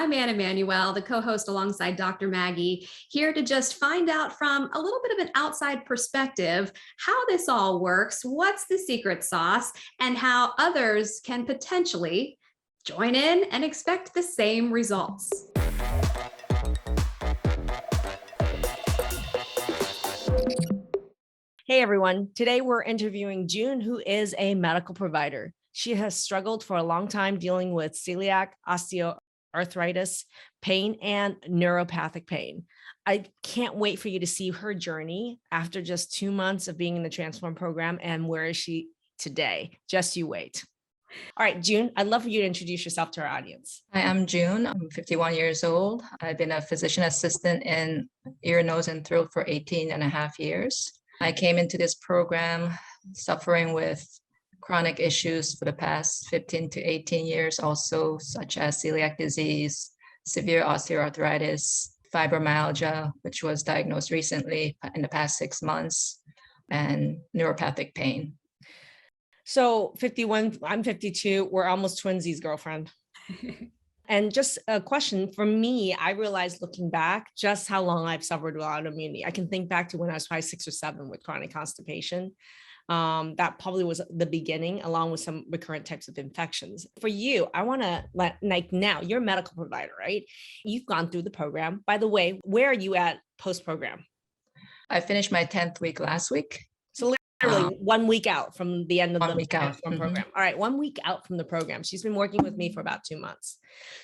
I'm Anna Manuel, the co-host alongside Dr. Maggie, here to just find out from a little bit of an outside perspective how this all works, what's the secret sauce, and how others can potentially join in and expect the same results. Hey everyone, today we're interviewing June, who is a medical provider. She has struggled for a long time dealing with celiac, osteoarthritis, pain, and neuropathic pain. I can't wait for you to see her journey after just 2 months of being in the Transform program and where is she today. Just you wait. All right, June, I'd love for you to introduce yourself to our audience. Hi, I'm June. I'm 51 years old. I've been a physician assistant in ear, nose, and throat for 18 and a half years. I came into this program suffering with chronic issues for the past 15 to 18 years, also such as celiac disease, severe osteoarthritis, fibromyalgia, which was diagnosed recently in the past 6 months, and neuropathic pain. So 51, I'm 52. We're almost twinsies, girlfriend. And just a question for me, I realized looking back just how long I've suffered with autoimmunity. I can think back to when I was probably 6 or 7 with chronic constipation. That probably was the beginning, along with some recurrent types of infections. For you, I want to now, you're a medical provider, right? You've gone through the program. By the way, where are you at post-program? I finished my 10th week last week. So literally 1 week out from the end of the Transform program. All right, 1 week out from the program. She's been working with me for about 2 months.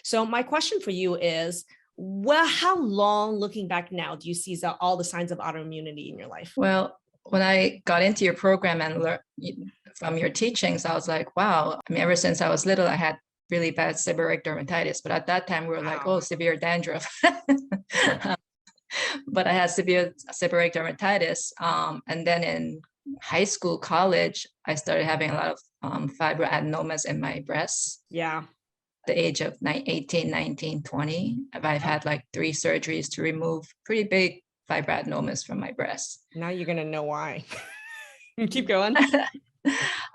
So my question for you is, well, how long, looking back now, do you see all the signs of autoimmunity in your life? Well, when I got into your program and learned from your teachings, I was like, wow. I mean, ever since I was little, I had really bad seborrheic dermatitis. But at that time, we were like, oh, severe dandruff. But I had severe seborrheic dermatitis. And then in high school, college, I started having a lot of fibroadenomas in my breasts. Yeah. At the age of 18, 19, 20, I've had like 3 surgeries to remove pretty big fibroadenomas from my breasts. Now you're going to know why. Keep going.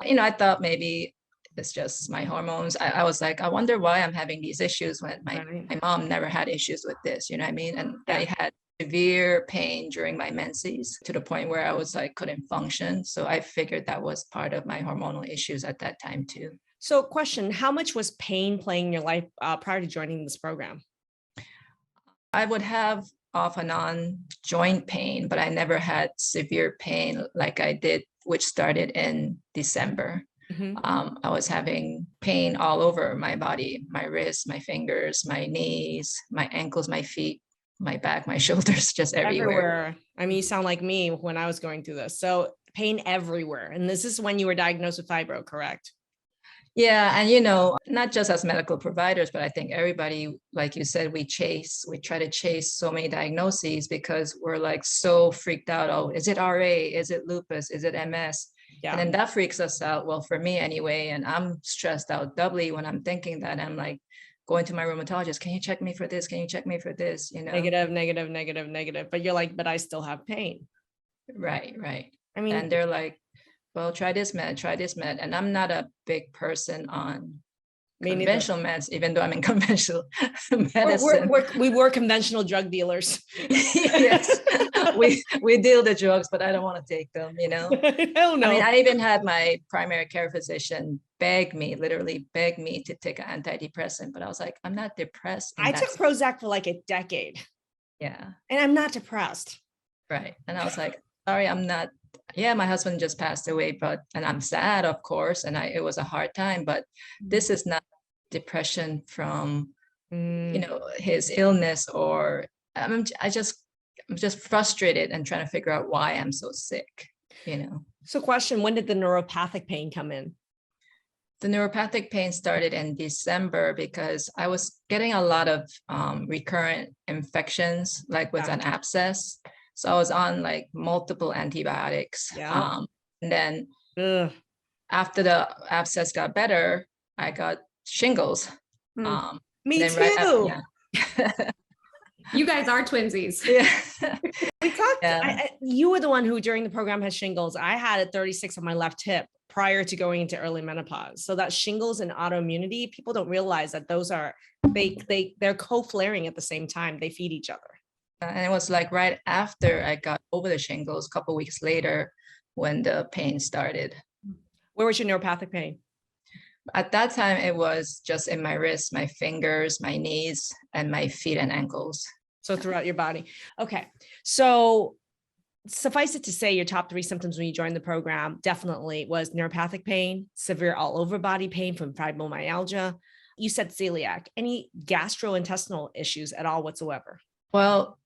I thought maybe it's just my hormones. I was like, I wonder why I'm having these issues when my mom never had issues with this, you know what I mean? And I had severe pain during my menses to the point where I was like, couldn't function. So I figured that was part of my hormonal issues at that time too. So question, how much was pain playing in your life prior to joining this program? I would have off and on joint pain, but I never had severe pain like I did, which started in December. Mm-hmm. I was having pain all over my body, my wrists, my fingers, my knees, my ankles, my feet, my back, my shoulders, just everywhere. I mean, you sound like me when I was going through this. So pain everywhere. And this is when you were diagnosed with fibro, correct? Yeah. And, not just as medical providers, but I think everybody, like you said, we try to chase so many diagnoses because we're like so freaked out. Oh, is it RA? Is it lupus? Is it MS? Yeah. And then that freaks us out. Well, for me anyway, and I'm stressed out doubly when I'm thinking that. I'm like going to my rheumatologist. Can you check me for this? Can you check me for this? Negative. But you're like, but I still have pain. Right. I mean, and they're like, well, try this med. And I'm not a big person on conventional meds, even though I'm in conventional medicine. We were conventional drug dealers. Yes, we deal the drugs, but I don't want to take them, Hell no. I mean, I even had my primary care physician literally beg me to take an antidepressant, but I was like, I'm not depressed. I took Prozac for like a decade. Yeah. And I'm not depressed. Right. And I was like, sorry, I'm not. Yeah, my husband just passed away, and I'm sad, of course, and it was a hard time, but this is not depression from, his illness, or I'm just frustrated and trying to figure out why I'm so sick, So question, when did the neuropathic pain come in? The neuropathic pain started in December because I was getting a lot of recurrent infections, like with an abscess. So I was on like multiple antibiotics. Yeah. And then after the abscess got better, I got shingles. Me too. You guys are twinsies. Yeah. We talked. Yeah. You were the one who during the program had shingles. I had it 36 on my left hip prior to going into early menopause. So that shingles and autoimmunity, people don't realize that those are, they're co-flaring at the same time. They feed each other. And it was like right after I got over the shingles, a couple of weeks later, when the pain started. Where was your neuropathic pain? At that time, it was just in my wrists, my fingers, my knees, and my feet and ankles. So throughout your body. Okay. So suffice it to say, your top 3 symptoms when you joined the program definitely was neuropathic pain, severe all over body pain from fibromyalgia. You said celiac. Any gastrointestinal issues at all whatsoever? Well,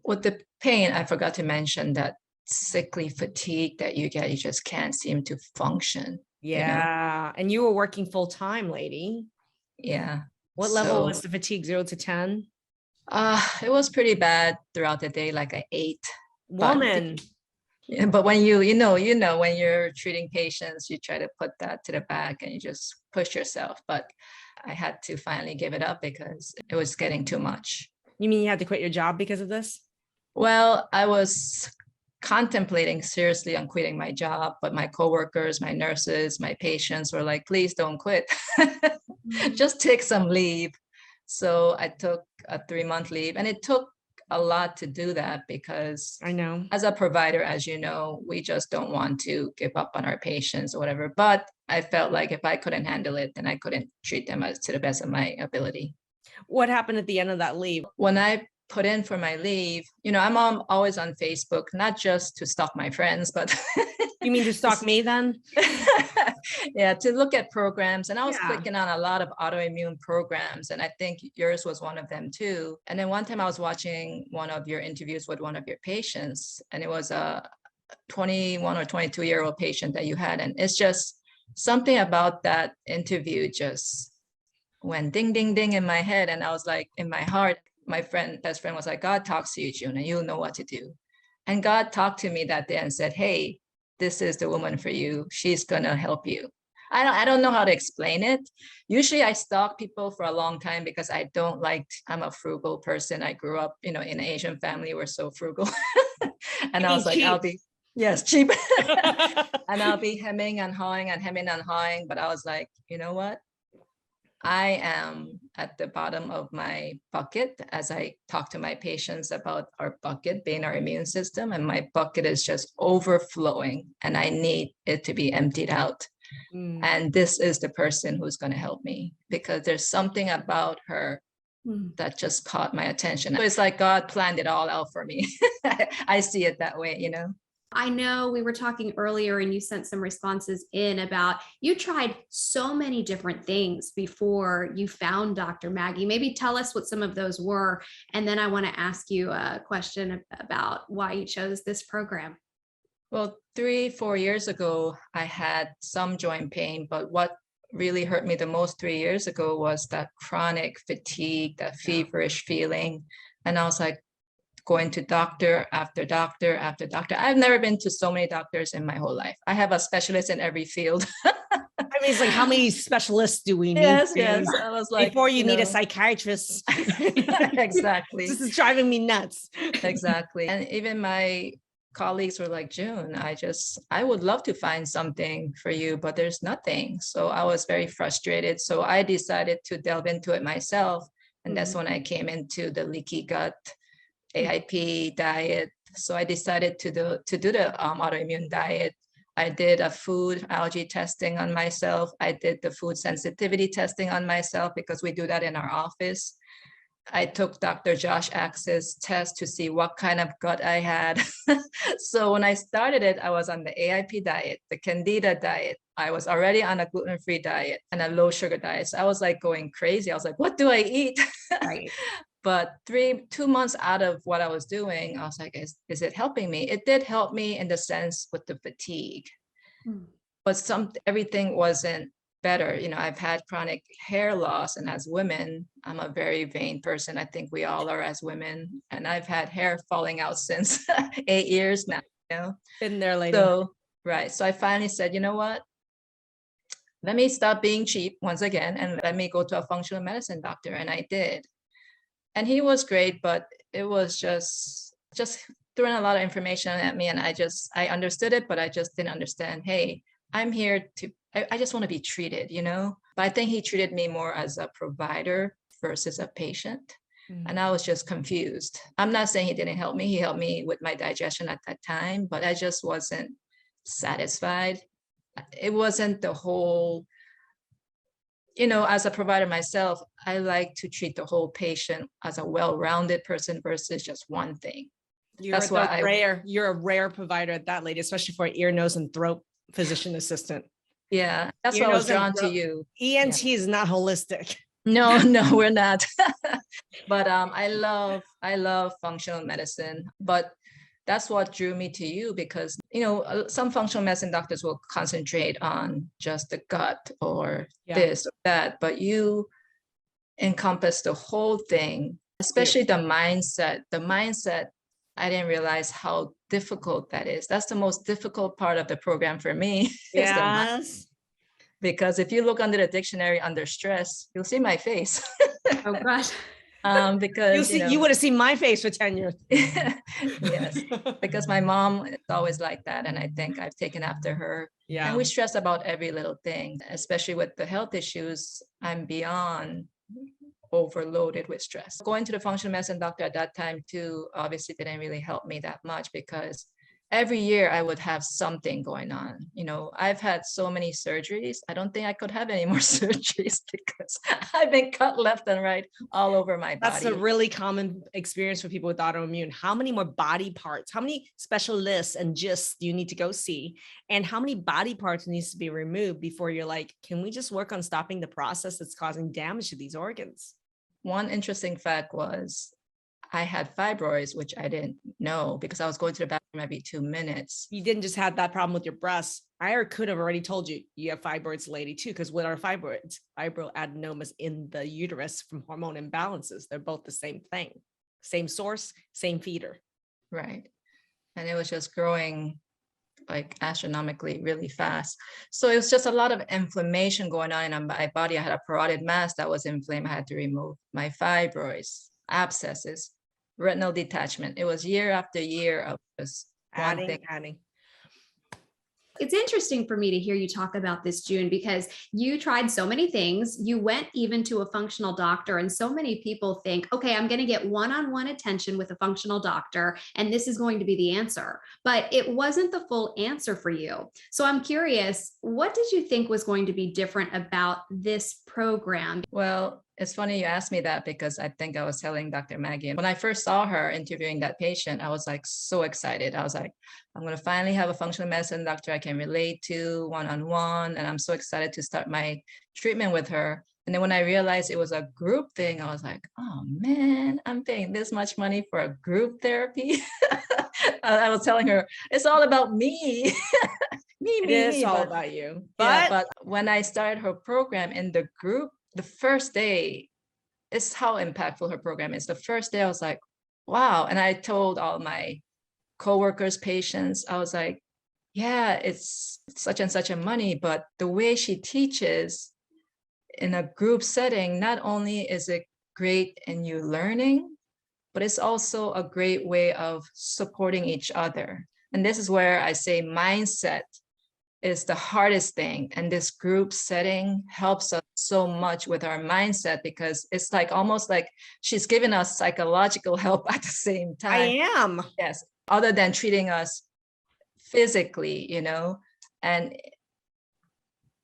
with the pain, I forgot to mention that sickly fatigue that you get, you just can't seem to function. Yeah. And you were working full time, lady. Yeah. What level was the fatigue, 0 to 10? It was pretty bad throughout the day, like an 8. Woman. But when you know, when you're treating patients, you try to put that to the back and you just push yourself. But I had to finally give it up because it was getting too much. You mean you had to quit your job because of this? Well, I was contemplating seriously on quitting my job, but my coworkers, my nurses, my patients were like, please don't quit. Just take some leave. So I took a 3-month leave, and it took a lot to do that because I know as a provider, as you know, we just don't want to give up on our patients or whatever. But I felt like if I couldn't handle it, then I couldn't treat them to the best of my ability. What happened at the end of that leave? When I put in for my leave, I'm always on Facebook, not just to stalk my friends, but you mean to stalk me then? Yeah, to look at programs. And I was clicking on a lot of autoimmune programs, and I think yours was one of them too. And then one time I was watching one of your interviews with one of your patients, and it was a 21 or 22-year-old patient that you had. And it's just something about that interview just went ding, ding, ding in my head. And I was like, in my heart, my best friend was like, God talks to you, June, and you'll know what to do. And God talked to me that day and said, hey, this is the woman for you. She's going to help you. I don't know how to explain it. Usually I stalk people for a long time because I'm a frugal person. I grew up, in an Asian family. We're so frugal. And I was like, cheap. Cheap. And I'll be hemming and hawing. But I was like, you know what? I am at the bottom of my bucket as I talk to my patients about our bucket being our immune system, and my bucket is just overflowing and I need it to be emptied out. And this is the person who's going to help me because there's something about her that just caught my attention. So it's like God planned it all out for me. I see it that way, I know we were talking earlier and you sent some responses in about you tried so many different things before you found Dr. Maggie. Maybe tell us what some of those were. And then I want to ask you a question about why you chose this program. Well, 3-4 years ago, I had some joint pain, but what really hurt me the most 3 years ago was that chronic fatigue, that feverish feeling. And I was like, going to doctor after doctor after doctor. I've never been to so many doctors in my whole life. I have a specialist in every field. I mean, it's like, how many specialists do we need? Yes. I was like, before you need a psychiatrist. Exactly. This is driving me nuts. Exactly. And even my colleagues were like, June, I would love to find something for you, but there's nothing. So I was very frustrated. So I decided to delve into it myself. And that's when I came into the leaky gut AIP diet. So I decided to do the autoimmune diet. I did a food allergy testing on myself. I did the food sensitivity testing on myself because we do that in our office. I took Dr. Josh Axe's test to see what kind of gut I had. So when I started it, I was on the AIP diet, the Candida diet. I was already on a gluten-free diet and a low sugar diet. So I was like going crazy. I was like, what do I eat? Right. But 2 months out of what I was doing, I was like, is it helping me? It did help me in the sense with the fatigue, but everything wasn't better. I've had chronic hair loss, and as women, I'm a very vain person. I think we all are as women, and I've had hair falling out since 8 years now. Been there, lady. So, right. So I finally said, you know what? Let me stop being cheap once again, and let me go to a functional medicine doctor. And I did. And he was great, but it was just throwing a lot of information at me. And I understood it, but I just didn't understand, hey, I'm here to, I just want to be treated, But I think he treated me more as a provider versus a patient. And I was just confused. I'm not saying he didn't help me. He helped me with my digestion at that time, but I just wasn't satisfied. It wasn't the whole, as a provider myself, I like to treat the whole patient as a well-rounded person versus just one thing. You're a rare provider at that, lady, especially for ear, nose, and throat physician assistant. Yeah, that's why I was drawn to you. ENT is not holistic. No, we're not. But I love functional medicine. But that's what drew me to you because, some functional medicine doctors will concentrate on just the gut or this or that, but you encompass the whole thing, especially the mindset. The mindset, I didn't realize how difficult that is. That's the most difficult part of the program for me. Yes. Because if you look under the dictionary under stress, you'll see my face. Oh gosh. Because you would have seen my face for 10 years. Yes, because my mom is always like that. And I think I've taken after her. Yeah. And we stress about every little thing, especially with the health issues. I'm beyond overloaded with stress. Going to the functional medicine doctor at that time too, obviously didn't really help me that much because every year I would have something going on. I've had so many surgeries. I don't think I could have any more surgeries because I've been cut left and right all over my body. That's a really common experience for people with autoimmune. How many more body parts, how many specialists and GISTs do you need to go see? And how many body parts needs to be removed before you're like, can we just work on stopping the process that's causing damage to these organs? One interesting fact was I had fibroids, which I didn't know because I was going to the bathroom every 2 minutes. You didn't just have that problem with your breasts. I could have already told you have fibroids, lady, too, because what are fibroids? Fibroadenomas in the uterus from hormone imbalances. They're both the same thing, same source, same feeder. Right. And it was just growing like astronomically really fast. So it was just a lot of inflammation going on in my body. I had a parotid mass that was inflamed. I had to remove my fibroids, abscesses, retinal detachment. It was year after year of just adding. It's interesting for me to hear you talk about this, June, because you tried so many things. You went even to a functional doctor, and so many people think, okay, I'm going to get one-on-one attention with a functional doctor, and this is going to be the answer. But it wasn't the full answer for you. So I'm curious, what did you think was going to be different about this program? Well, it's funny you asked me that because I think I was telling Dr. Maggie, when I first saw her interviewing that patient, I was like so excited. I was like, I'm going to finally have a functional medicine doctor I can relate to one-on-one. And I'm so excited to start my treatment with her. And then when I realized it was a group thing, I was like, oh man, I'm paying this much money for a group therapy. I was telling her, it's all about me. It is all about you. But when I started her program in the group, the first day is how impactful her program is. The first day I was like, wow. And I told all my coworkers, patients, I was like, yeah, it's such and such a money, but the way she teaches in a group setting, not only is it great in you learning, but it's also a great way of supporting each other. And this is where I say mindset is the hardest thing. And this group setting helps us so much with our mindset because it's like almost like she's giving us psychological help at the same time. I am. Yes. Other than treating us physically, and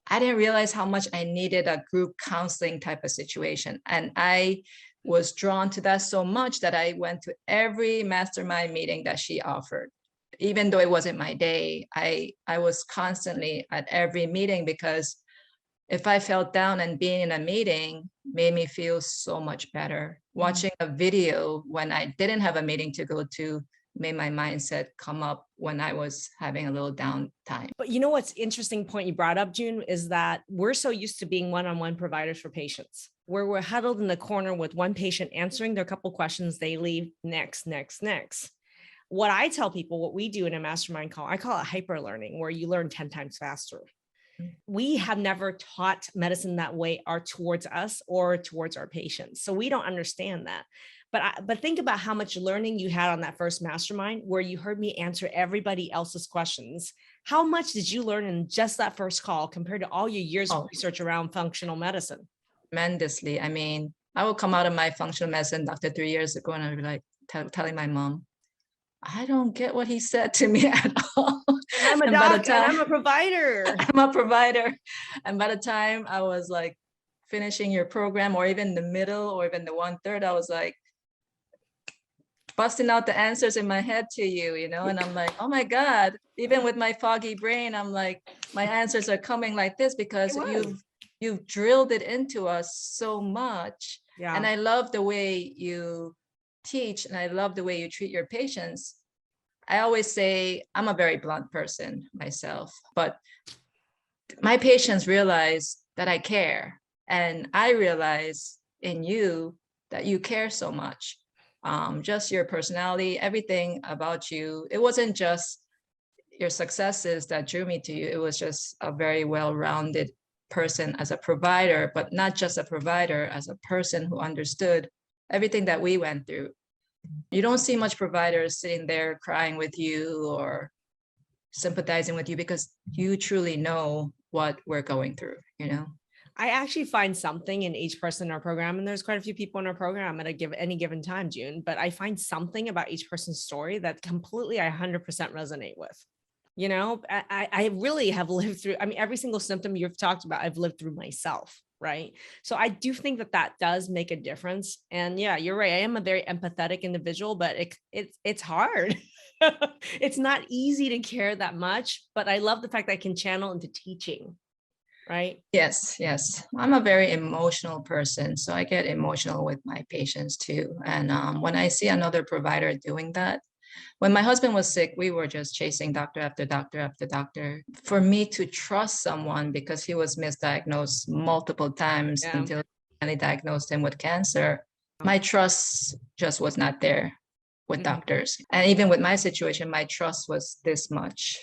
I didn't realize how much I needed a group counseling type of situation. And I was drawn to that so much that I went to every mastermind meeting that she offered. Even though it wasn't my day, I was constantly at every meeting because if I felt down and being in a meeting made me feel so much better. Watching a video when I didn't have a meeting to go to made my mindset come up when I was having a little downtime. But you know what's interesting point you brought up, June, is that we're so used to being one-on-one providers for patients, where we're huddled in the corner with one patient answering their couple questions, they leave, next. What I tell people, what we do in a mastermind call, I call it hyper learning, where you learn 10 times faster. We have never taught medicine that way or towards us or towards our patients. So we don't understand that. But think about how much learning you had on that first mastermind where you heard me answer everybody else's questions. How much did you learn in just that first call compared to all your years of research around functional medicine? Tremendously. I mean, I will come out of my functional medicine doctor 3 years ago and I'll be like telling my mom, I don't get what he said to me at all. I'm a doctor and I'm a provider. I'm a provider. And by the time I was like finishing your program or even the middle or even the 1/3, I was like busting out the answers in my head to you, you know, and I'm like, oh my God, even with my foggy brain, I'm like, my answers are coming like this because you've drilled it into us so much. Yeah. And I love the way you teach and I love the way you treat your patients. I always say I'm a very blunt person myself, but my patients realize that I care. And I realize in you that you care so much. Just your personality, everything about you. It wasn't just your successes that drew me to you. It was just a very well-rounded person as a provider, but not just a provider, as a person who understood everything that we went through. You don't see much providers sitting there crying with you or sympathizing with you because you truly know what we're going through, you know? I actually find something in each person in our program, and there's quite a few people in our program at any given time, June, but I find something about each person's story that completely I 100% resonate with. You know, I really have lived through, I mean, every single symptom you've talked about, I've lived through myself, right? So I do think that does make a difference. And yeah, you're right. I am a very empathetic individual, but it's hard. It's not easy to care that much, but I love the fact that I can channel into teaching. Right? Yes. I'm a very emotional person. So I get emotional with my patients too. And when I see another provider doing that, when my husband was sick, we were just chasing doctor after doctor after doctor. For me to trust someone because he was misdiagnosed multiple times until finally diagnosed him with cancer, my trust just was not there with doctors. And even with my situation, my trust was this much.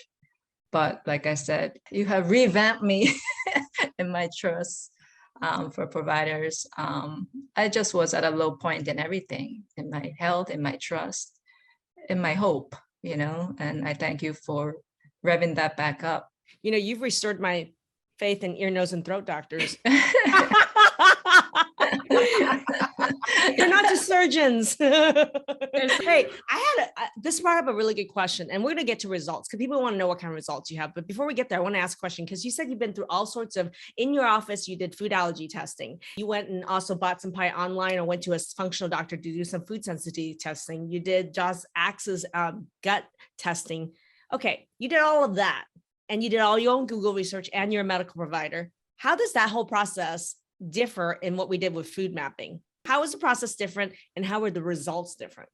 But like I said, you have revamped me in my trust for providers. I just was at a low point in everything, in my health, in my trust, in my hope, you know, and I thank you for revving that back up. You know, you've restored my faith in ear, nose, and throat doctors. You're not just surgeons. Hey, this brought up a really good question, and we're going to get to results because people want to know what kind of results you have. But before we get there, I want to ask a question because you said you've been through all sorts of, in your office, you did food allergy testing. You went and also bought some pie online or went to a functional doctor to do some food sensitivity testing. You did Josh Axe's gut testing. Okay, you did all of that and you did all your own Google research and you're a medical provider. How does that whole process differ in what we did with food mapping? How is the process different and how are the results different?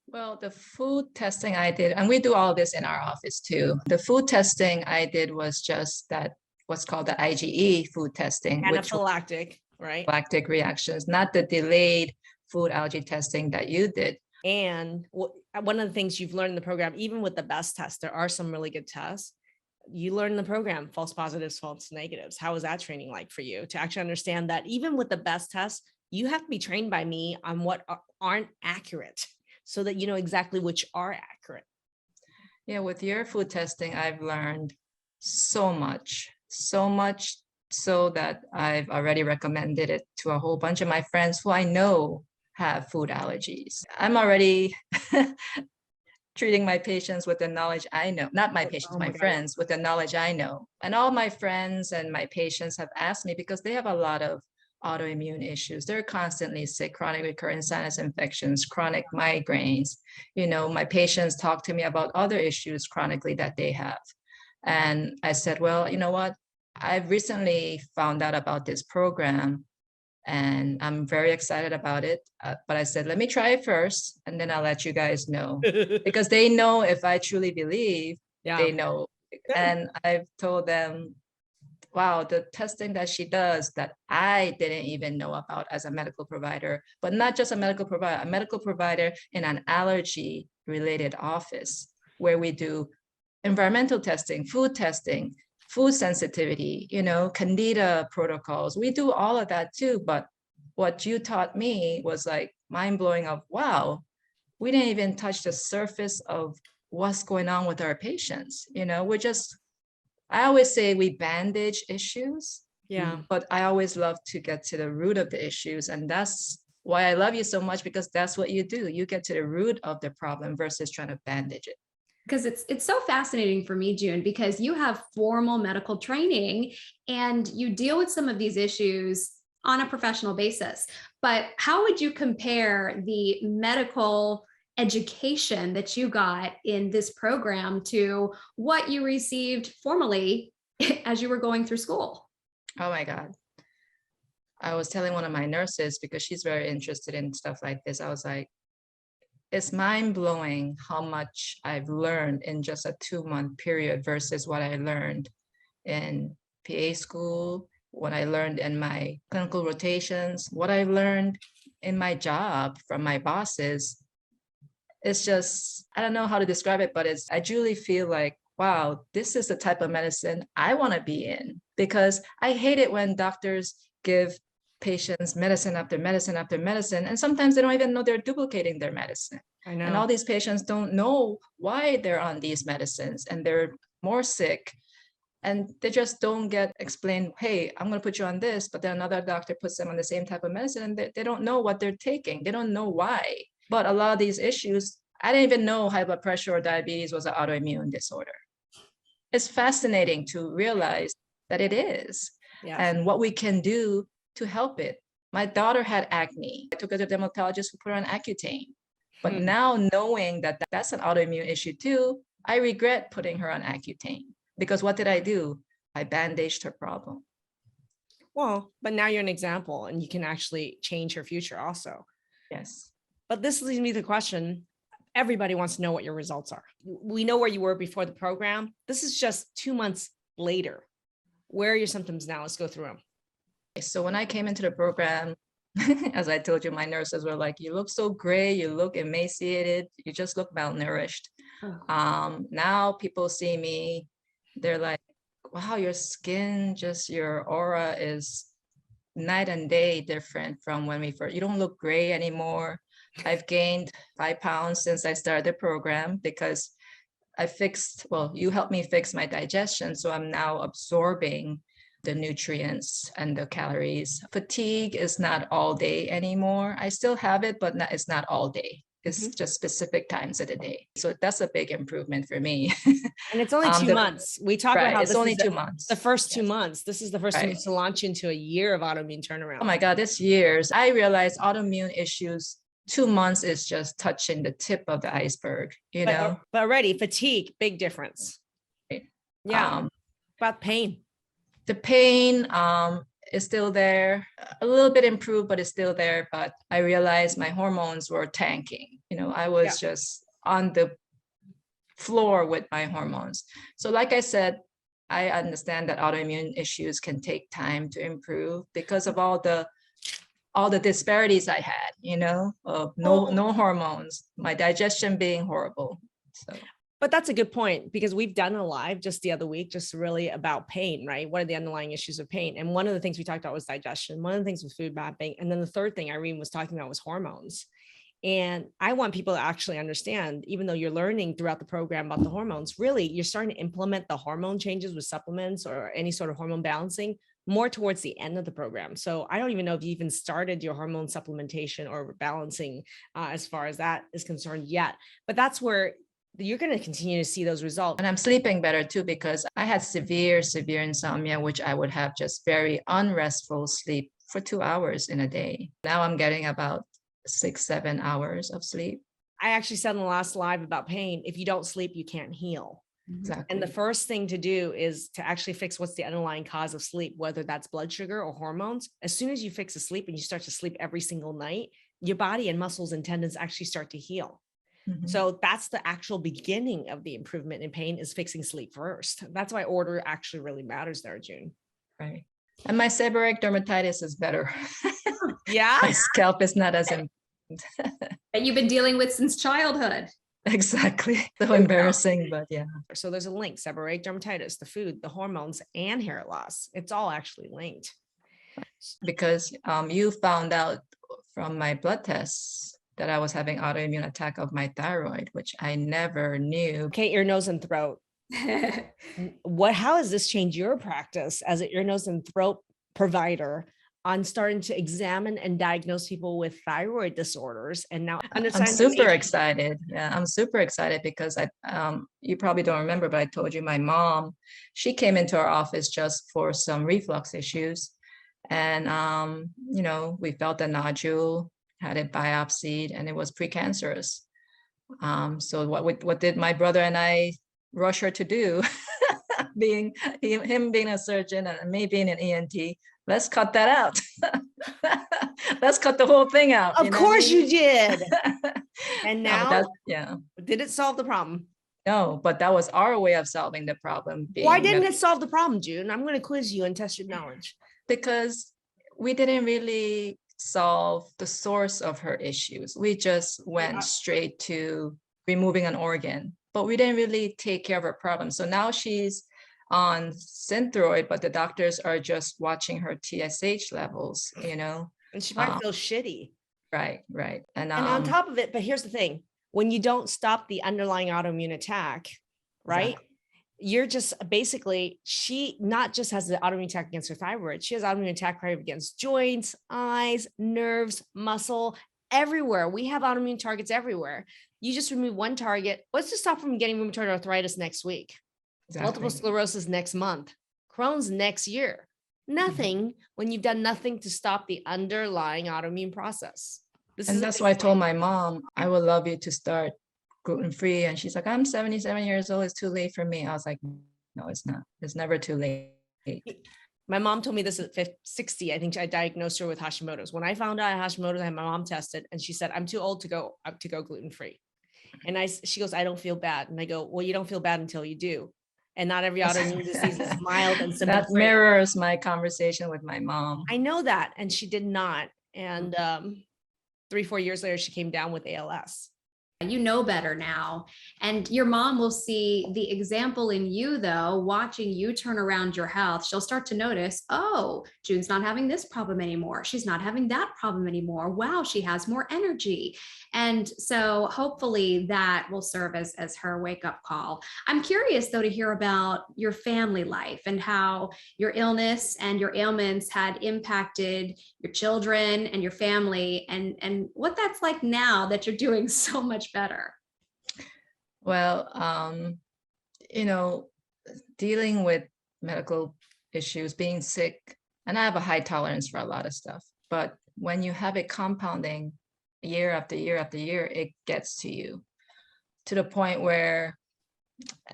Well, the food testing I did, and we do all this in our office too. The food testing I did was just that, what's called the IgE food testing. Anaphylactic, right? Anaphylactic reactions, not the delayed food allergy testing that you did. And one of the things you've learned in the program, even with the best test, there are some really good tests. You learn in the program, false positives, false negatives. How was that training like for you to actually understand that even with the best tests, you have to be trained by me on what aren't accurate so that you know exactly which are accurate? Yeah, with your food testing, I've learned so much so that I've already recommended it to a whole bunch of my friends who I know have food allergies. I'm already treating my patients with the knowledge I know, not my patients, my friends, with the knowledge I know. And all my friends and my patients have asked me because they have a lot of autoimmune issues. They're constantly sick, chronic recurrent sinus infections, chronic migraines. You know, my patients talk to me about other issues chronically that they have. And I said, well, you know what? I've recently found out about this program and I'm very excited about it. But I said, let me try it first and then I'll let you guys know. Because they know if I truly believe, they know. And I've told them, wow, the testing that she does that I didn't even know about as a medical provider, but not just a medical provider in an allergy related office where we do environmental testing, food sensitivity, you know, Candida protocols. We do all of that too. But what you taught me was like mind blowing of, wow, we didn't even touch the surface of what's going on with our patients. I always say we bandage issues, Yeah. but I always love to get to the root of the issues. And that's why I love you so much, because that's what you do. You get to the root of the problem versus trying to bandage it. Because it's so fascinating for me, June, because you have formal medical training and you deal with some of these issues on a professional basis. But how would you compare the medical education that you got in this program to what you received formally as you were going through school? Oh my God. I was telling one of my nurses, because she's very interested in stuff like this, I was like, it's mind blowing how much I've learned in just a 2-month period versus what I learned in PA school, what I learned in my clinical rotations, what I learned in my job from my bosses. It's just, I don't know how to describe it, but I truly feel like, wow, this is the type of medicine I want to be in, because I hate it when doctors give patients medicine after medicine after medicine, and sometimes they don't even know they're duplicating their medicine. I know. And all these patients don't know why they're on these medicines, and they're more sick, and they just don't get explained, hey, I'm going to put you on this, but then another doctor puts them on the same type of medicine, and they don't know what they're taking. They don't know why. But a lot of these issues, I didn't even know high blood pressure or diabetes was an autoimmune disorder. It's fascinating to realize that it is, and what we can do to help it. My daughter had acne. I took her to a dermatologist who put her on Accutane. But now knowing that that's an autoimmune issue too, I regret putting her on Accutane, because what did I do? I bandaged her problem. Well, but now you're an example and you can actually change her future also. Yes. But this leads me to the question. Everybody wants to know what your results are. We know where you were before the program. This is just 2 months later. Where are your symptoms now? Let's go through them. So when I came into the program, as I told you, my nurses were like, you look so gray, you look emaciated, you just look malnourished. Now people see me, they're like, wow, your skin, just your aura is night and day different from when we first, you don't look gray anymore. I've gained 5 pounds since I started the program, because you helped me fix my digestion. So I'm now absorbing the nutrients and the calories. Fatigue is not all day anymore. I still have it, but it's not all day. It's just specific times of the day. So that's a big improvement for me. And it's only 2 months. We talk about how it's only 2 months. The first 2 months. This is the first 2 months to launch into a year of autoimmune turnaround. Oh my God, it's years. I realized autoimmune issues, 2 months is just touching the tip of the iceberg, But already fatigue, big difference. Yeah. About pain. The pain is still there, a little bit improved, but it's still there. But I realized my hormones were tanking. I was just on the floor with my hormones. So like I said, I understand that autoimmune issues can take time to improve because of all the disparities I had, of no hormones, my digestion being horrible. So. But that's a good point, because we've done a live just the other week, just really about pain, right? What are the underlying issues of pain? And one of the things we talked about was digestion. One of the things was food mapping. And then the third thing Irene was talking about was hormones. And I want people to actually understand, even though you're learning throughout the program about the hormones, really, you're starting to implement the hormone changes with supplements or any sort of hormone balancing more towards the end of the program. So I don't even know if you even started your hormone supplementation or balancing as far as that is concerned yet, but that's where you're going to continue to see those results. And I'm sleeping better too, because I had severe insomnia, which I would have just very unrestful sleep for 2 hours in a day. Now I'm getting about 6-7 hours of sleep. I actually said in the last live about pain, if you don't sleep, you can't heal. Exactly. And the first thing to do is to actually fix what's the underlying cause of sleep, whether that's blood sugar or hormones. As soon as you fix the sleep and you start to sleep every single night, your body and muscles and tendons actually start to heal. So that's the actual beginning of the improvement in pain, is fixing sleep first. That's why order actually really matters there, June. Right. And my seborrheic dermatitis is better. Yeah. My scalp is not as important. That you've been dealing with since childhood. Exactly. So embarrassing, but yeah. So there's a link: seborrheic dermatitis, the food, the hormones, and hair loss. It's all actually linked. Because you found out from my blood tests that I was having autoimmune attack of my thyroid, which I never knew. Okay, ear, nose, and throat. How has this changed your practice as an ear, nose, and throat provider on starting to examine and diagnose people with thyroid disorders and now I'm understanding? super excited. Yeah, I'm super excited because you probably don't remember, but I told you my mom, she came into our office just for some reflux issues. And, we felt a nodule, had it biopsied, and it was precancerous. So what did my brother and I rush her to do? him being a surgeon and me being an ENT, let's cut that out. Let's cut the whole thing out. Of course you did. And now, did it solve the problem? No, but that was our way of solving the problem. Why didn't it solve the problem, June? I'm going to quiz you and test your knowledge. Because we didn't really solve the source of her issues. We just went straight to removing an organ, but we didn't really take care of her problem. So now she's on Synthroid, but the doctors are just watching her TSH levels, And she might feel shitty. Right. And on top of it, but here's the thing, when you don't stop the underlying autoimmune attack, right? Exactly. You're just basically, she not just has the autoimmune attack against her thyroid, she has autoimmune attack against joints, eyes, nerves, muscle, everywhere. We have autoimmune targets everywhere. You just remove one target. What's to stop from getting rheumatoid arthritis next week? Exactly. Multiple sclerosis next month, Crohn's next year. Nothing when you've done nothing to stop the underlying autoimmune process. That's why I told my mom, I would love you to start gluten-free. And she's like, I'm 77 years old. It's too late for me. I was like, no, it's not. It's never too late. My mom told me this at 60. I think I diagnosed her with Hashimoto's. When I found out I had Hashimoto's, I had my mom tested and she said, I'm too old to go gluten-free. And she goes, I don't feel bad. And I go, well, you don't feel bad until you do. And not every autoimmune disease is mild and symptom free. That mirrors my conversation with my mom. I know that. And she did not. And 3-4 years later, she came down with ALS. You know better now. And your mom will see the example in you, though, watching you turn around your health. She'll start to notice, oh, June's not having this problem anymore. She's not having that problem anymore. Wow, she has more energy. And so hopefully that will serve as her wake-up call. I'm curious, though, to hear about your family life and how your illness and your ailments had impacted your children and your family, and what that's like now that you're doing so much better. Well, dealing with medical issues, being sick, and I have a high tolerance for a lot of stuff, but when you have it compounding year after year after year, it gets to you to the point where,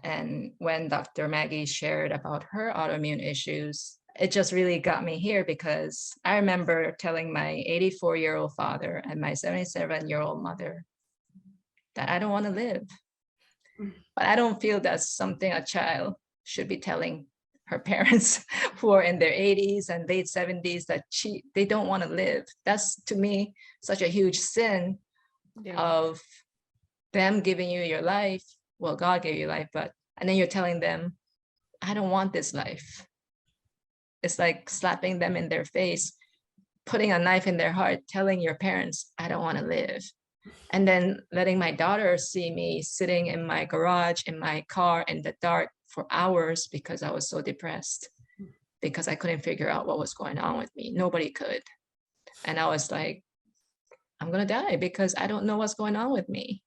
and when Dr. Maggie shared about her autoimmune issues, it just really got me here, because I remember telling my 84-year-old father and my 77-year-old mother that I don't want to live. But I don't feel that's something a child should be telling her parents who are in their 80s and late 70s that they don't want to live. That's, to me, such a huge sin of them giving you your life. Well, God gave you life, and then you're telling them, I don't want this life. It's like slapping them in their face, putting a knife in their heart, telling your parents, I don't want to live. And then letting my daughter see me sitting in my garage, in my car, in the dark for hours because I was so depressed, because I couldn't figure out what was going on with me. Nobody could. And I was like, I'm going to die because I don't know what's going on with me.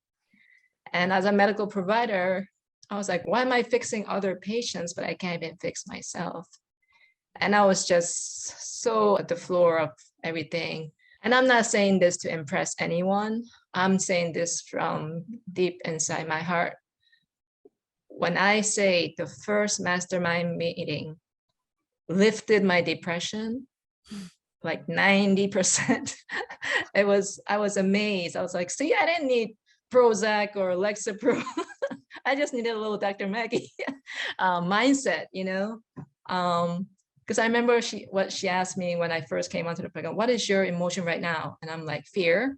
And as a medical provider, I was like, why am I fixing other patients, but I can't even fix myself? And I was just so at the floor of everything. And I'm not saying this to impress anyone. I'm saying this from deep inside my heart. When I say the first mastermind meeting lifted my depression, like 90%, I was amazed. I was like, see, I didn't need Prozac or Lexapro. I just needed a little Dr. Maggie mindset, because I remember what she asked me when I first came onto the program, what is your emotion right now? And I'm like, fear.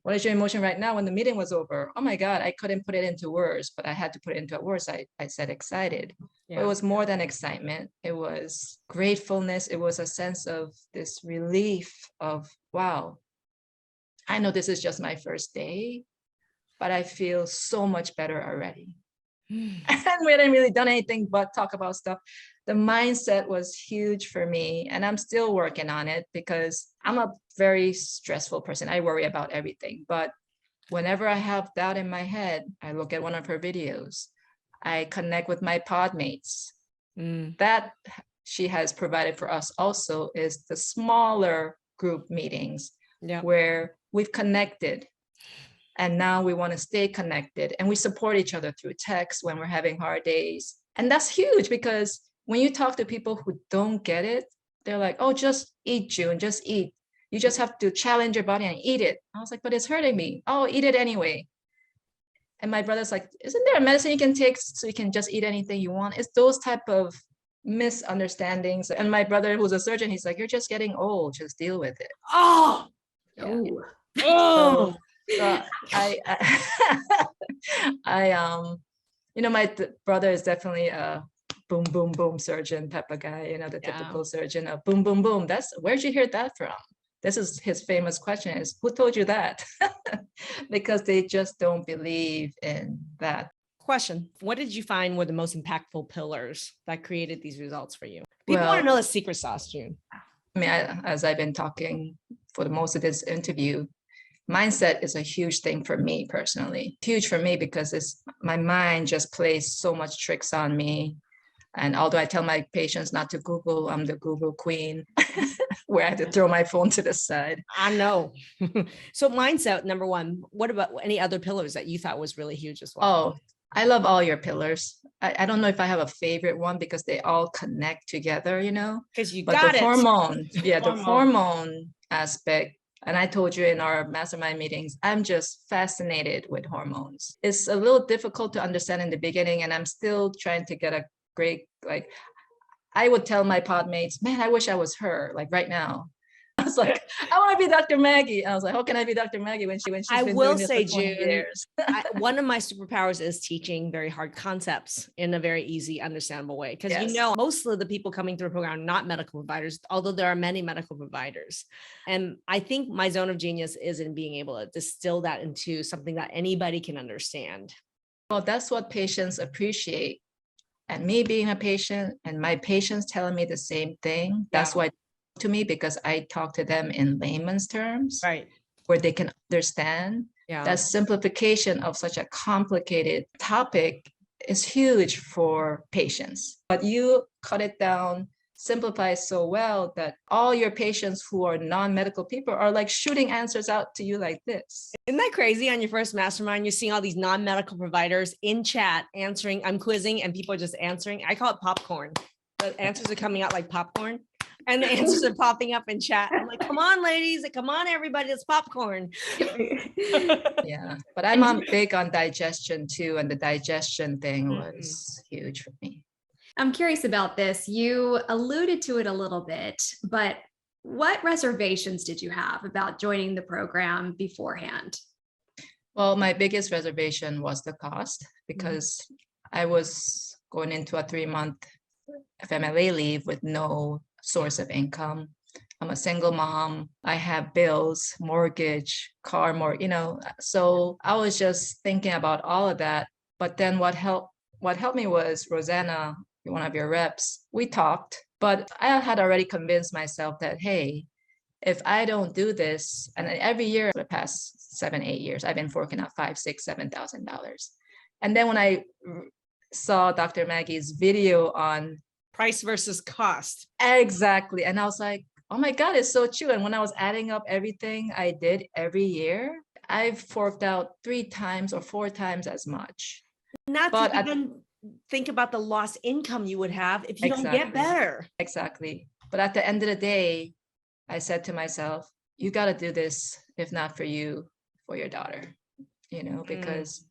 What is your emotion right now? When the meeting was over, oh my God, I couldn't put it into words, but I had to put it into words. I said excited. Yeah. But it was more than excitement. It was gratefulness. It was a sense of this relief of, wow, I know this is just my first day, but I feel so much better already. And we hadn't really done anything but talk about stuff. The mindset was huge for me, and I'm still working on it because I'm a very stressful person. I worry about everything, but whenever I have doubt in my head, I look at one of her videos. I connect with my pod mates. That she has provided for us also is the smaller group meetings where we've connected. And now we want to stay connected, and we support each other through text when we're having hard days. And that's huge, because when you talk to people who don't get it, they're like, oh, just eat, June, just eat. You just have to challenge your body and eat it. I was like, but it's hurting me. Oh, eat it anyway. And my brother's like, isn't there a medicine you can take so you can just eat anything you want? It's those type of misunderstandings. And my brother, who's a surgeon, he's like, you're just getting old, just deal with it. Oh, Yeah. oh. So my brother is definitely a boom, boom, boom surgeon type of guy, the typical surgeon of boom, boom, boom. Where'd you hear that from? This is his famous question is, who told you that? Because they just don't believe in that. Question. What did you find were the most impactful pillars that created these results for you? People want to know the secret sauce, June. I mean, as I've been talking for the most of this interview, mindset is a huge thing for me personally. Huge for me because my mind just plays so much tricks on me. And although I tell my patients not to Google, I'm the Google queen, where I have to throw my phone to the side. I know. So mindset, number one. What about any other pillars that you thought was really huge as well? Oh, I love all your pillars. I don't know if I have a favorite one because they all connect together, Because you but got the it. hormone, the hormone aspect. And I told you in our mastermind meetings, I'm just fascinated with hormones. It's a little difficult to understand in the beginning, and I'm still trying to get a great, I would tell my pod mates, man, I wish I was her, right now. I was like, I want to be Dr. Maggie. And I was like, how can I be Dr. Maggie when she's been doing this for 20 years? One of my superpowers is teaching very hard concepts in a very easy, understandable way. Because most of the people coming through a program are not medical providers, although there are many medical providers. And I think my zone of genius is in being able to distill that into something that anybody can understand. Well, that's what patients appreciate. And me being a patient and my patients telling me the same thing, that's why to me, because I talk to them in layman's terms, right, where they can understand. That simplification of such a complicated topic is huge for patients. But you cut it down, simplify so well that all your patients who are non-medical people are shooting answers out to you like this. Isn't that crazy? On your first mastermind, you're seeing all these non-medical providers in chat answering. I'm quizzing and people are just answering. I call it popcorn. The answers are coming out like popcorn. And the answers are popping up in chat. I'm like, come on, ladies. Come on, everybody. It's popcorn. Yeah. But I'm big on digestion too. And the digestion thing was huge for me. I'm curious about this. You alluded to it a little bit, but what reservations did you have about joining the program beforehand? Well, my biggest reservation was the cost, because I was going into a 3-month FMLA leave with no source of income. I'm a single mom. I have bills, mortgage, car, so I was just thinking about all of that. But then what helped me was Rosanna, one of your reps. We talked, but I had already convinced myself that, hey, if I don't do this, and every year for the past 7-8 years, I've been forking out $5,000, $6,000, $7,000. And then when I saw Dr. Maggie's video on price versus cost. Exactly. And I was like, oh my God, it's so true. And when I was adding up everything I did every year, I've forked out 3 times or 4 times as much. Not to even think about the lost income you would have if you don't get better. Exactly. But at the end of the day, I said to myself, you got to do this, if not for you, for your daughter, because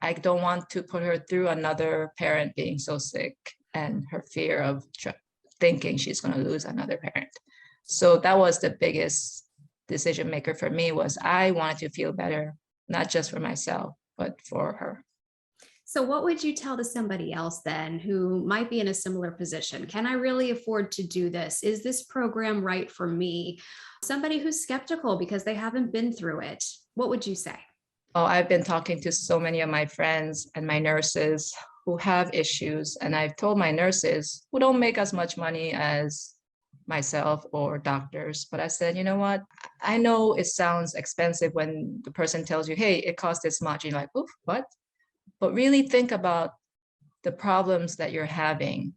I don't want to put her through another parent being so sick and her fear of thinking she's going to lose another parent. So that was the biggest decision maker for me, was I wanted to feel better, not just for myself, but for her. So, what would you tell to somebody else then who might be in a similar position? Can I really afford to do this? Is this program right for me? Somebody who's skeptical because they haven't been through it. What would you say? Oh, I've been talking to so many of my friends and my nurses who have issues. And I've told my nurses who don't make as much money as myself or doctors, but I said, you know what? I know it sounds expensive when the person tells you, hey, it costs this much. You're like, oof, what? But really think about the problems that you're having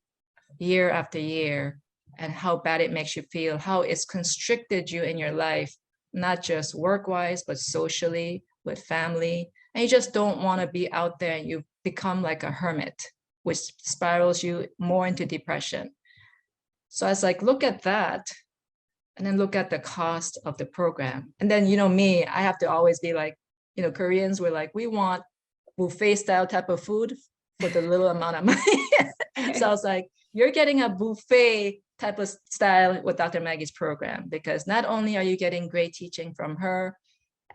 year after year and how bad it makes you feel, how it's constricted you in your life, not just work-wise, but socially, with family. And you just don't want to be out there and you become like a hermit, which spirals you more into depression. So I was like, look at that. And then look at the cost of the program. And then, me, I have to always be like, Koreans were like, we want buffet style type of food for the little amount of money. So I was like, you're getting a buffet type of style with Dr. Maggie's program, because not only are you getting great teaching from her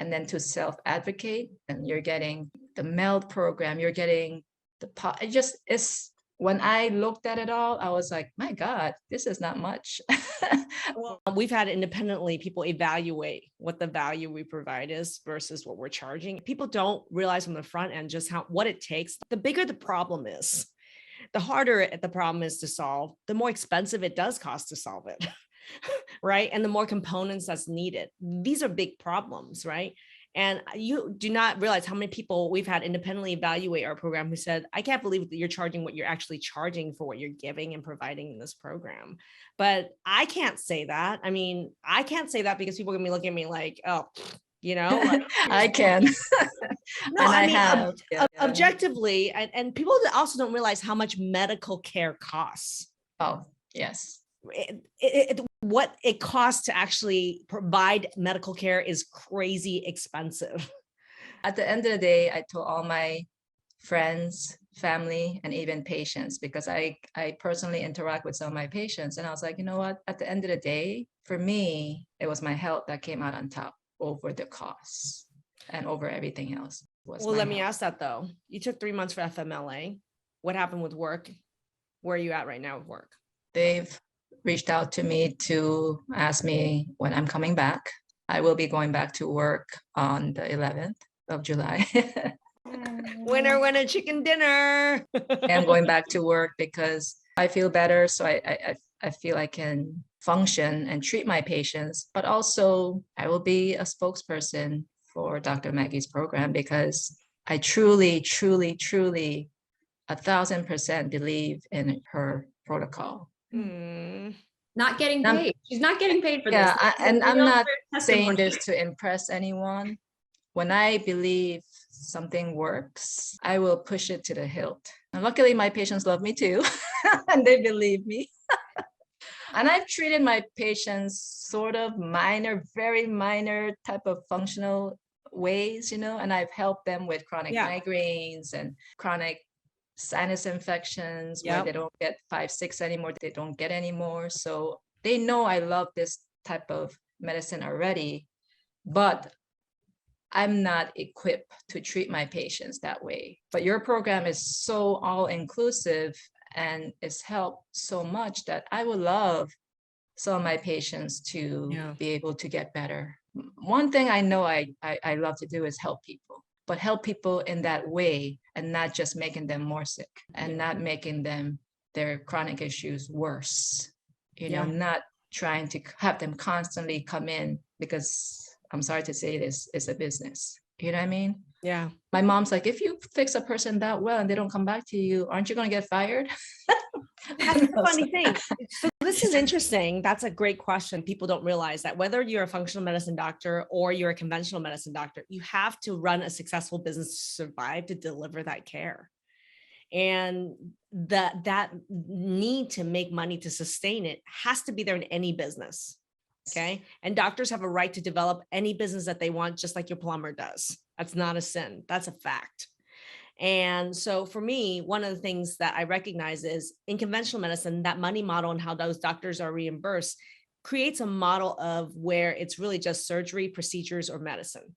and then to self-advocate, and you're getting the MELD program, you're getting the pot. It's when I looked at it all, I was like, my God, this is not much. Well, we've had independently people evaluate what the value we provide is versus what we're charging. People don't realize on the front end just what it takes. The bigger the problem is, the harder the problem is to solve, the more expensive it does cost to solve it. Right. And the more components that's needed. These are big problems, right? And you do not realize how many people we've had independently evaluate our program who said, I can't believe that you're charging what you're actually charging for what you're giving and providing in this program. But I can't say that. I mean, I can't say that because people are going to be looking at me like, oh, like, I can. No, And I mean, have. objectively, and people also don't realize how much medical care costs. Oh, yes. What it costs to actually provide medical care is crazy expensive. At the end of the day, I told all my friends, family, and even patients, because I personally interact with some of my patients. And I was like, you know what? At the end of the day, for me, it was my health that came out on top over the costs and over everything else. Well, let me ask that though. You took 3 months for FMLA. What happened with work? Where are you at right now with work? They've reached out to me to ask me when I'm coming back. I will be going back to work on the 11th of July. Winner, chicken dinner. I'm going back to work because I feel better. So I feel I can function and treat my patients, but also I will be a spokesperson for Dr. Maggie's program, because I truly, truly, truly 1,000% believe in her protocol. Not getting paid. She's not getting paid for this. Yeah, and I'm not saying this to impress anyone. When I believe something works, I will push it to the hilt. And luckily, my patients love me too, and they believe me. And I've treated my patients sort of minor, very minor type of functional ways, and I've helped them with chronic migraines and chronic sinus infections where they don't get 5, 6 anymore, they don't get anymore. So they know I love this type of medicine already, but I'm not equipped to treat my patients that way. But your program is so all-inclusive and it's helped so much that I would love some of my patients to be able to get better. One thing I know I love to do is help people, but help people in that way and not just making them more sick and not making their chronic issues worse. Not trying to have them constantly come in, because I'm sorry to say this, it's a business. You know what I mean? Yeah. My mom's like, if you fix a person that well and they don't come back to you, aren't you going to get fired? That's the funny thing. So this is interesting. That's a great question. People don't realize that whether you're a functional medicine doctor or you're a conventional medicine doctor, you have to run a successful business to survive, to deliver that care. And that need to make money to sustain it has to be there in any business. Okay. And doctors have a right to develop any business that they want, just like your plumber does. That's not a sin. That's a fact. And so for me, one of the things that I recognize is in conventional medicine, that money model and how those doctors are reimbursed creates a model of where it's really just surgery, procedures, or medicine.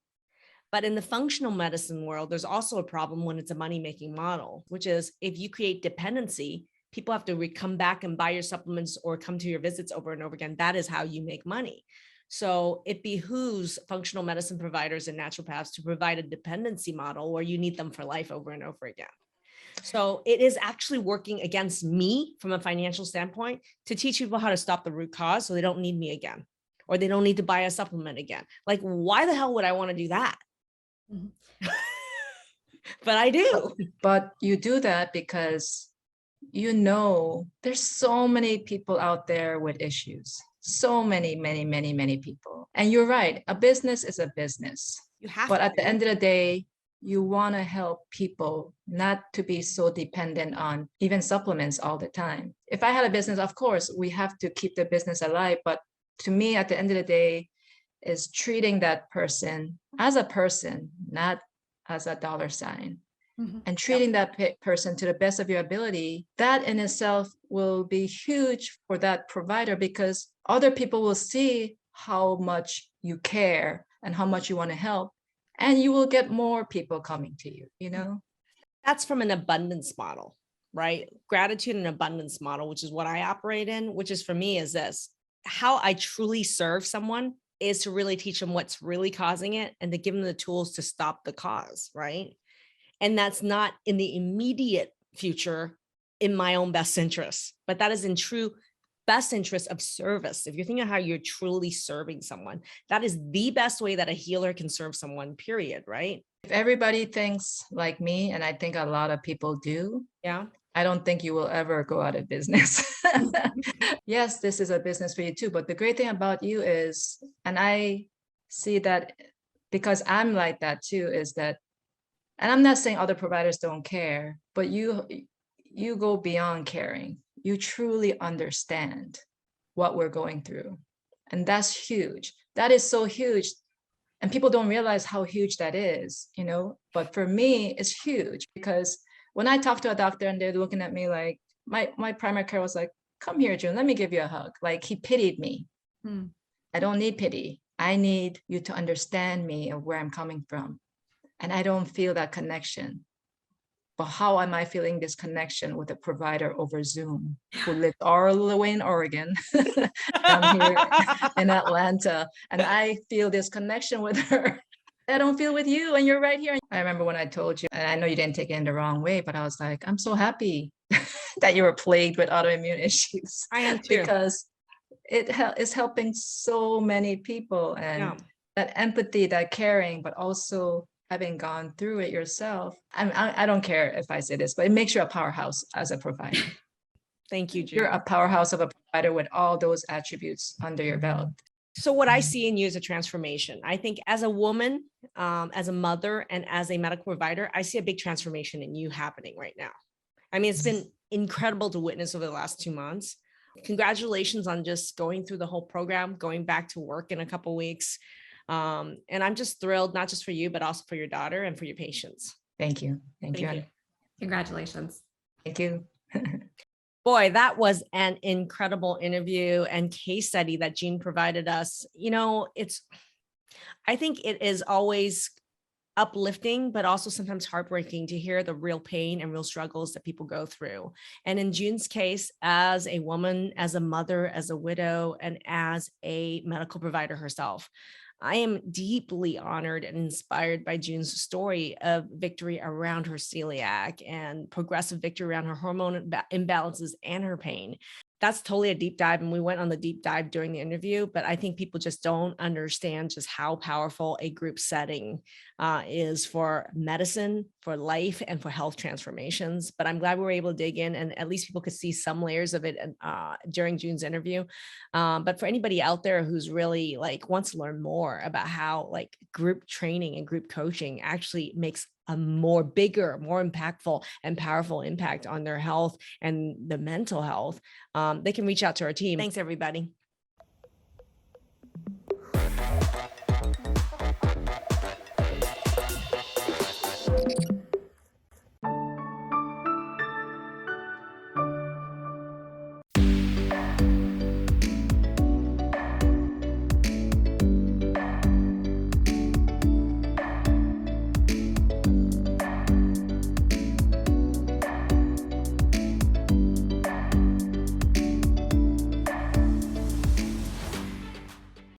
But in the functional medicine world, there's also a problem when it's a money-making model, which is if you create dependency, people have to come back and buy your supplements or come to your visits over and over again. That is how you make money. So it behooves functional medicine providers and naturopaths to provide a dependency model where you need them for life over and over again. So it is actually working against me from a financial standpoint to teach people how to stop the root cause so they don't need me again, or they don't need to buy a supplement again. Like, why the hell would I want to do that? But I do. But you do that because there's so many people out there with issues. So many people. And you're right, a business is a business. You have But to. at the end of the day, you want to help people not to be so dependent on even supplements all the time. If I had a business, of course, we have to keep the business alive. But to me, at the end of the day, is treating that person as a person, not as a dollar sign. And treating that person to the best of your ability, that in itself will be huge for that provider, because other people will see how much you care and how much you want to help, and you will get more people coming to you, That's from an abundance model, right? Gratitude and abundance model, which is what I operate in, which is for me is this: how I truly serve someone is to really teach them what's really causing it and to give them the tools to stop the cause, right? And that's not in the immediate future in my own best interest, but that is in true best interest of service. If you're thinking of how you're truly serving someone, that is the best way that a healer can serve someone, period, right? If everybody thinks like me, and I think a lot of people do, Yeah. I don't think you will ever go out of business. Yes, this is a business for you too, but the great thing about you is, and I see that because I'm like that too, is that, and I'm not saying other providers don't care, but you go beyond caring. You truly understand what we're going through. And that's huge. That is so huge. And people don't realize how huge that is, but for me, it's huge, because when I talk to a doctor and they're looking at me like, my primary care was like, come here, June, let me give you a hug. Like, he pitied me. I don't need pity. I need you to understand me and where I'm coming from. And I don't feel that connection. But how am I feeling this connection with a provider over Zoom who lives all the way in Oregon, down here in Atlanta, and I feel this connection with her I don't feel with you, and you're right here. I remember when I told you, and I know you didn't take it in the wrong way, but I was like, I'm so happy that you were plagued with autoimmune issues. I am too. Because it is helping so many people, and that empathy, that caring, but also having gone through it yourself. I don't care if I say this, but it makes you a powerhouse as a provider. Thank you, June. You're a powerhouse of a provider with all those attributes under your belt. So what I see in you is a transformation. I think as a woman, as a mother, and as a medical provider, I see a big transformation in you happening right now. I mean, it's been incredible to witness over the last 2 months. Congratulations on just going through the whole program, going back to work in a couple of weeks. And I'm just thrilled, not just for you, but also for your daughter and for your patients. Thank you. Thank you. Congratulations. Thank you. Boy, that was an incredible interview and case study that Jean provided us. You know, I think it is always uplifting, but also sometimes heartbreaking to hear the real pain and real struggles that people go through. And in June's case, as a woman, as a mother, as a widow, and as a medical provider herself, I am deeply honored and inspired by June's story of victory around her celiac and progressive victory around her hormone imbalances and her pain. That's totally a deep dive. And we went on the deep dive during the interview, but I think people just don't understand just how powerful a group setting is for medicine, for life, and for health transformations. But I'm glad we were able to dig in, and at least people could see some layers of it during June's interview. But for anybody out there who's really wants to learn more about how group training and group coaching actually makes a bigger, more impactful and powerful impact on their health and the mental health, they can reach out to our team. Thanks, everybody.